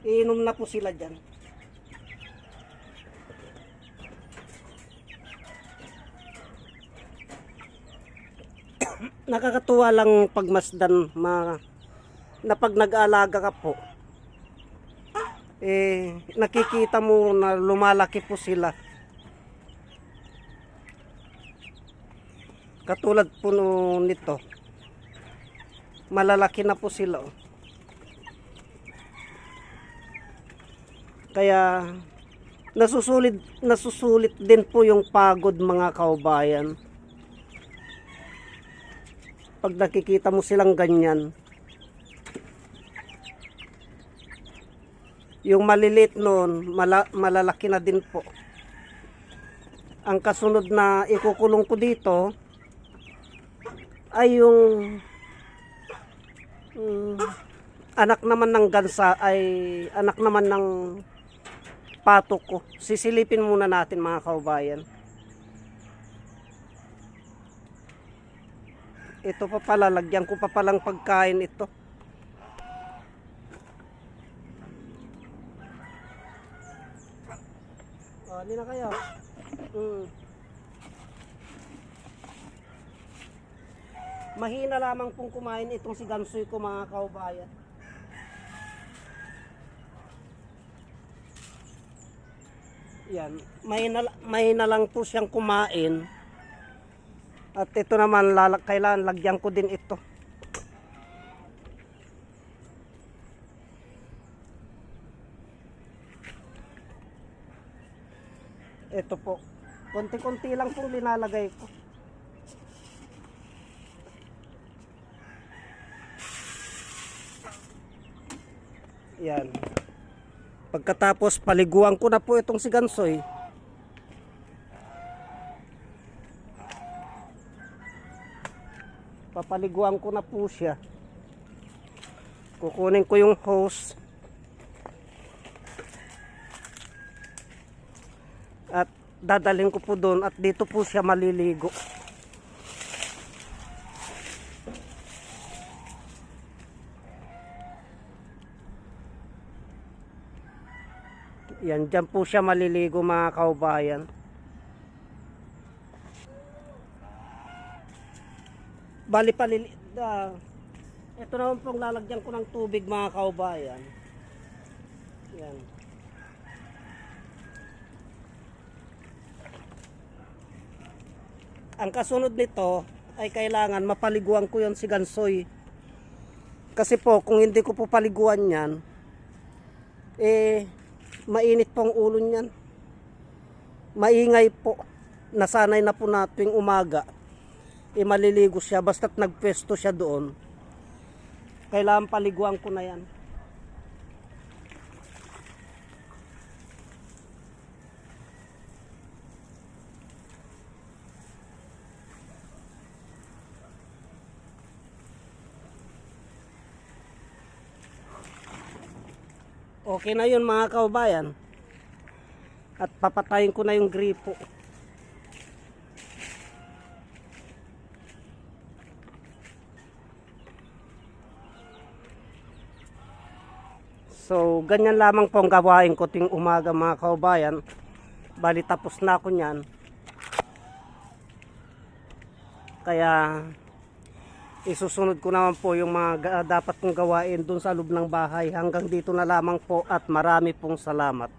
Iinom na po sila dyan. Nakakatuwa lang pagmasdan na pag nag-aalaga ka po, nakikita mo na lumalaki po sila. Katulad po nito, malalaki na po sila. Kaya nasusulit din po yung pagod, mga kaubayan. Pag nakikita mo silang ganyan, yung malilit noon, malalaki na din po. Ang kasunod na ikukulong ko dito ay yung anak naman ng gansa, ay anak naman ng patok ko. Sisilipin muna natin, mga kaubayan. Ito pa pala, lagyan ko pa palang pagkain ito. Hindi na kayo. Mahina lamang pong kumain itong si Gansoy ko, mga kaubayan. Yan, mahina lang po siyang kumain. At ito naman, kailangan lagyan ko din ito. Ito po, konti-konti lang pong linalagay ko. Yan. Pagkatapos paliguan ko na po itong si Gansoy. Papaliguan ko na po siya. Kukunin ko yung hose. At dadalhin ko po doon at dito po siya maliligo. Yan, dyan po siya maliligo, mga kaubayan. Bali ito naman pong lalagyan ko ng tubig, mga kaubayan. Yan. Ang kasunod nito ay kailangan mapaliguan ko yon si Gansoy. Kasi po kung hindi ko po paliguan yan, mainit po ang ulo niyan. Maingay po. Nasanay na po na tuwing umaga, maliligo siya basta't nagpwesto siya doon. Kailangan paliguan ko na yan. Okay na yun, mga kaubayan. At papatayin ko na yung gripo. So, ganyan lamang po ang gawain ko ting umaga, mga kaubayan. Bali, tapos na ako niyan. Kaya, isusunod ko naman po yung mga dapat kong gawain dun sa loob ng bahay. Hanggang dito na lamang po at marami pong salamat.